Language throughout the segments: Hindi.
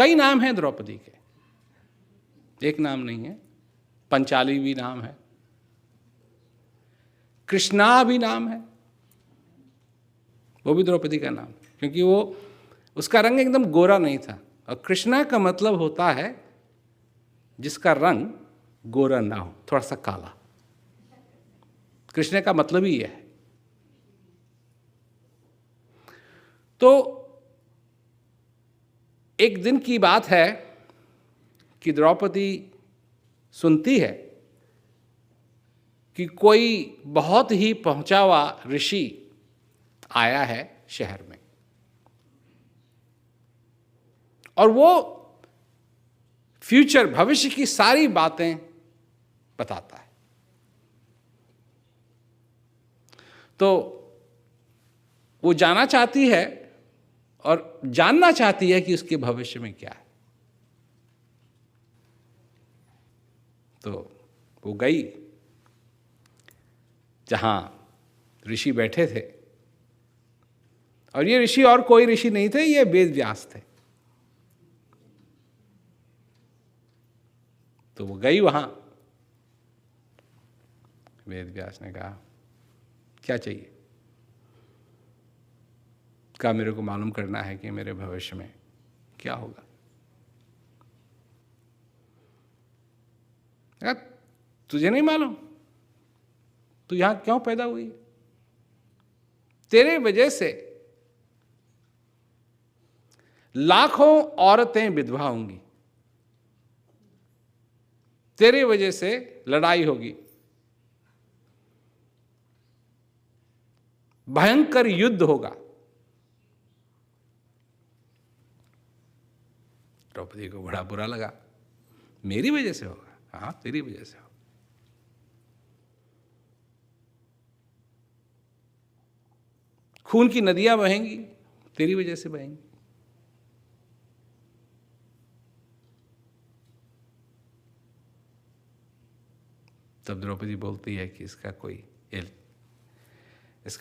कई नाम हैं द्रौपदी के, एक नाम नहीं है। पंचाली भी नाम है, कृष्णा भी नाम है, वो भी द्रौपदी का नाम, क्योंकि वो उसका रंग एकदम गोरा नहीं था। और कृष्णा का मतलब होता है जिसका रंग गोरा ना हो, थोड़ा सा काला। कृष्ण का मतलब ही यह है। तो एक दिन की बात है कि द्रौपदी सुनती है कि कोई बहुत ही पहुंचा हुआ ऋषि आया है शहर में, और वो फ्यूचर, भविष्य की सारी बातें बताता है। तो वो जाना चाहती है और जानना चाहती है कि उसके भविष्य में क्या है। तो वो गई जहां ऋषि बैठे थे, और ये ऋषि और कोई ऋषि नहीं थे, ये वेद व्यास थे। तो वो गई वहां। वेद व्यास ने कहा, क्या चाहिए? क्या मेरे को मालूम करना है कि मेरे भविष्य में क्या होगा? कहा, तुझे नहीं मालूम? तू यहां क्यों पैदा हुई? तेरे वजह से लाखों औरतें विधवा होंगी, तेरे वजह से लड़ाई होगी, भयंकर युद्ध होगा। द्रौपदी को बड़ा बुरा लगा। मेरी वजह से होगा? हाँ, तेरी वजह से होगा। खून की नदियां बहेंगी, तेरी वजह से बहेंगी। तब द्रौपदी बोलती है कि इसका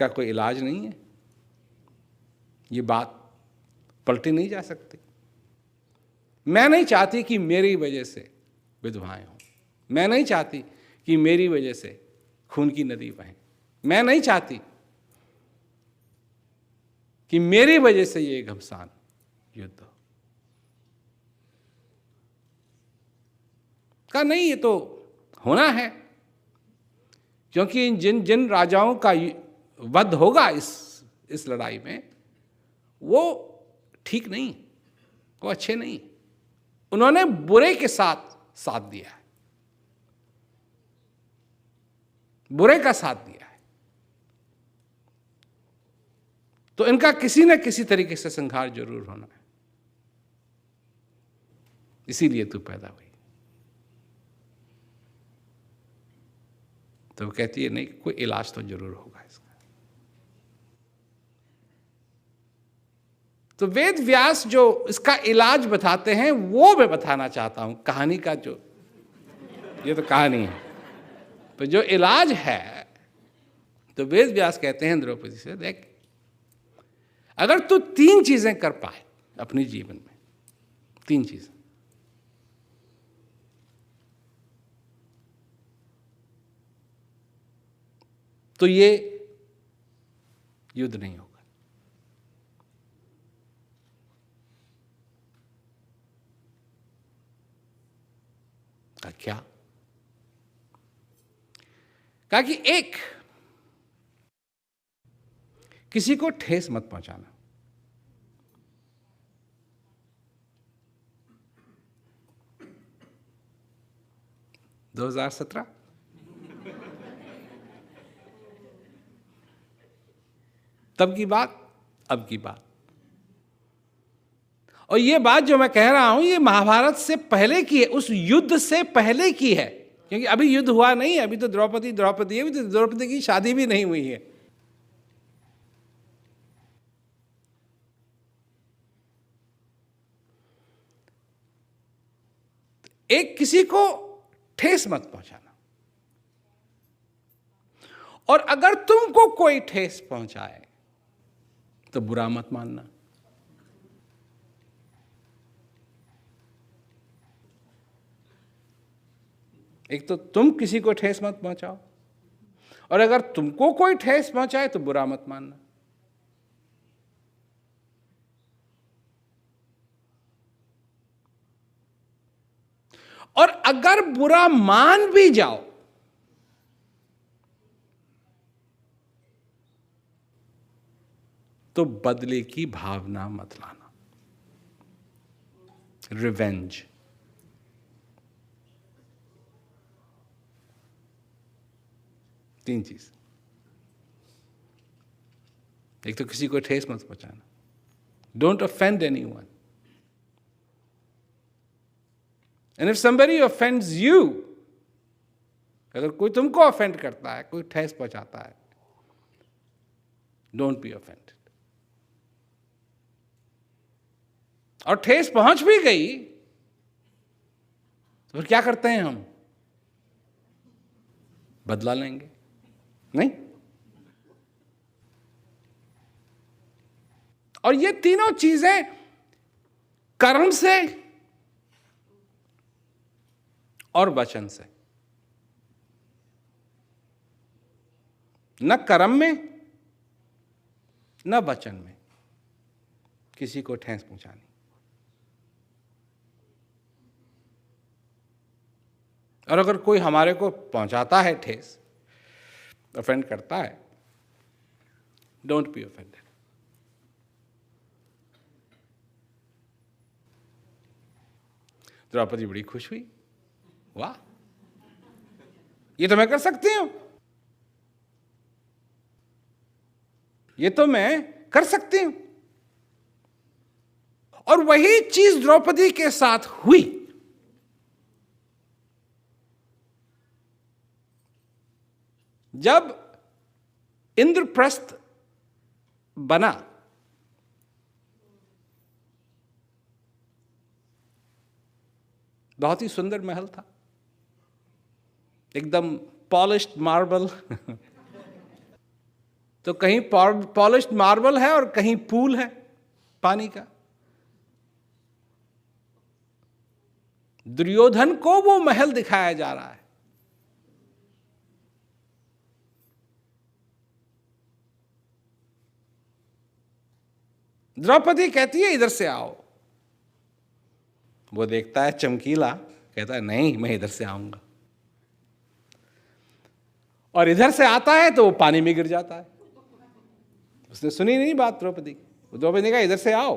कोई इलाज नहीं है, ये बात पलटी नहीं जा सकती। मैं नहीं चाहती कि मेरी वजह से विधवाएं हों, मैं नहीं चाहती कि मेरी वजह से खून की नदी बहे, मैं नहीं चाहती कि मेरी वजह से ये घमसान युद्ध हो। कहा नहीं, ये तो होना है, क्योंकि जिन जिन राजाओं का वध होगा इस लड़ाई में, वो ठीक नहीं, वो अच्छे नहीं, उन्होंने बुरे के साथ दिया है, बुरे का साथ दिया है। तो इनका किसी न किसी तरीके से संहार जरूर होना है, इसीलिए तू पैदा हुई। तो वो कहती है नहीं, कोई इलाज तो जरूर होगा इसका। तो वेद व्यास जो इसका इलाज बताते हैं वो मैं बताना चाहता हूं। कहानी का जो, ये तो कहानी है, तो जो इलाज है, तो वेद व्यास कहते हैं द्रौपदी से, देख, अगर तू 3 चीजें कर पाए अपने जीवन में, 3 चीजें, तो ये युद्ध नहीं होगा। क्या? कहा कि एक, किसी को ठेस मत पहुंचाना। दो 2017 तब की बात, अब की बात। और ये बात जो मैं कह रहा हूं, ये महाभारत से पहले की है, उस युद्ध से पहले की है, क्योंकि अभी युद्ध हुआ नहीं है, अभी तो द्रौपदी है, अभी तो द्रौपदी की शादी भी नहीं हुई है। एक, किसी को ठेस मत पहुंचाना, और अगर तुमको कोई ठेस पहुंचाए तो बुरा मत मानना। एक तो तुम किसी को ठेस मत पहुंचाओ, और अगर तुमको कोई ठेस पहुंचाए तो बुरा मत मानना। और अगर बुरा मान भी जाओ तो बदले की भावना मत लाना। रिवेंज। तीन चीज। एक तो किसी को ठेस मत पहुंचाना, don't offend anyone, and if somebody offends you, अगर कोई तुमको ऑफेंड करता है, कोई ठेस पहुंचाता है, डोंट बी ऑफेंडेड। और ठेस पहुंच भी गई तो फिर क्या करते हैं हम? बदला लेंगे, नहीं? और ये तीनों चीजें कर्म से और वचन से, न कर्म में न वचन में किसी को ठेस पहुंचानी। और अगर कोई हमारे को पहुंचाता है ठेस, ऑफेंड करता है, डोंट बी ऑफेंडेड। द्रौपदी बड़ी खुश हुई, वाह, ये तो मैं कर सकती हूं, ये तो मैं कर सकती हूं। और वही चीज द्रौपदी के साथ हुई। जब इंद्रप्रस्थ बना, बहुत ही सुंदर महल था, एकदम पॉलिश्ड मार्बल। तो कहीं पॉलिश्ड मार्बल है और कहीं पूल है पानी का। दुर्योधन को वो महल दिखाया जा रहा है। द्रौपदी कहती है इधर से आओ, वो देखता है चमकीला, कहता है नहीं, मैं इधर से आऊंगा। और इधर से आता है तो वो पानी में गिर जाता है। उसने सुनी नहीं बात द्रौपदी की। द्रौपदी ने कहा इधर से आओ।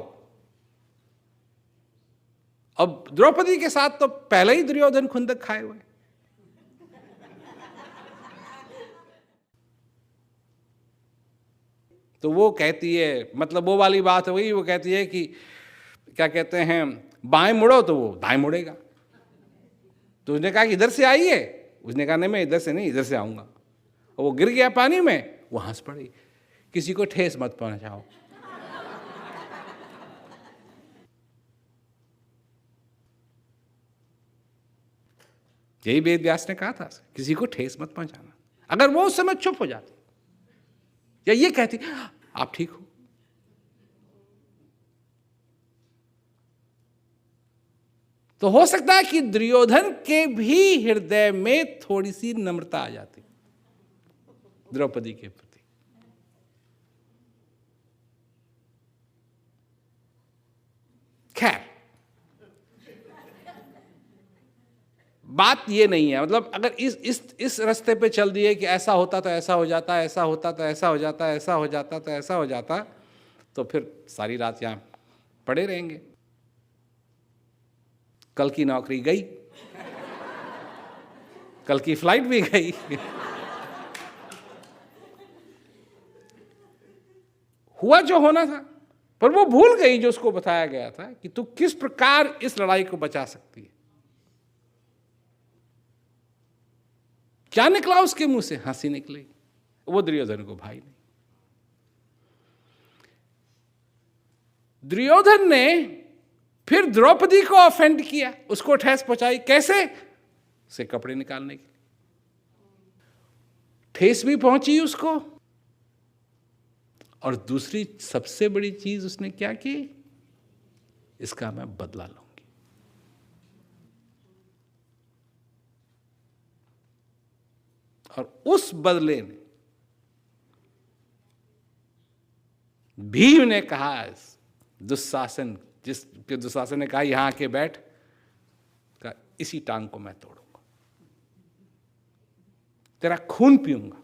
अब द्रौपदी के साथ तो पहले ही दुर्योधन खुंदक खाए हुए। तो वो कहती है, मतलब वो वाली बात हो गई, वो कहती है कि क्या कहते हैं, बाएं मुड़ो तो वो दाएं मुड़ेगा। तो उसने कहा कि इधर से आइए, उसने कहा नहीं मैं इधर से नहीं, इधर से आऊंगा। और वो गिर गया पानी में, वो हंस पड़ी। किसी को ठेस मत पहुंचाओ। यही वेद व्यास ने कहा था, किसी को ठेस मत पहुंचाना। अगर वो उस समय चुप हो जाती या ये कहती आप ठीक हो, तो हो सकता है कि दुर्योधन के भी हृदय में थोड़ी सी नम्रता आ जाती द्रौपदी के प्रति। खैर, बात ये नहीं है, मतलब अगर इस रास्ते पे चल दिए कि ऐसा होता तो ऐसा हो जाता, ऐसा होता तो ऐसा हो जाता, ऐसा हो जाता तो ऐसा हो जाता, तो फिर सारी रात यहां पड़े रहेंगे। कल की नौकरी गई, कल की फ्लाइट भी गई। हुआ जो होना था, पर वो भूल गई जो उसको बताया गया था कि तू किस प्रकार इस लड़ाई को बचा सकती है। क्या निकला उसके मुंह से? हंसी निकली। वो दुर्योधन को भाई नहीं। दुर्योधन ने फिर द्रौपदी को ऑफेंड किया, उसको ठेस पहुंचाई। कैसे? से कपड़े निकालने के लिए ठेस भी पहुंची उसको। और दूसरी सबसे बड़ी चीज उसने क्या की? इसका मैं बदला लूंगी। और उस बदले ने भीम ने कहा, दुशासन ने कहा यहां आके बैठ, कहा इसी टांग को मैं तोड़ूंगा, तेरा खून पीऊंगा।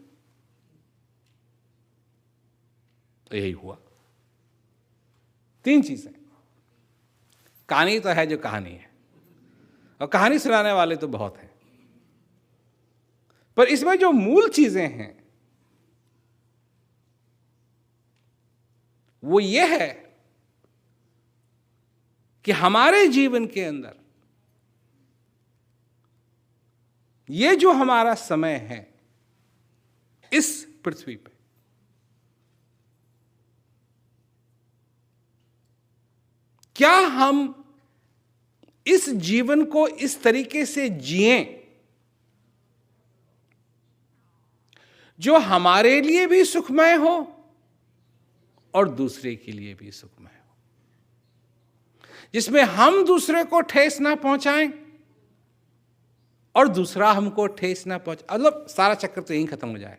तो यही हुआ। 3 चीजें। कहानी तो है जो कहानी है, और कहानी सुनाने वाले तो बहुत हैं, पर इसमें जो मूल चीजें हैं वो ये है कि हमारे जीवन के अंदर ये जो हमारा समय है इस पृथ्वी पे, क्या हम इस जीवन को इस तरीके से जिएं जो हमारे लिए भी सुखमय हो और दूसरे के लिए भी सुखमय हो, जिसमें हम दूसरे को ठेस ना पहुंचाएं और दूसरा हमको ठेस ना पहुंचाए, मतलब सारा चक्कर तो यहीं खत्म हो जाए।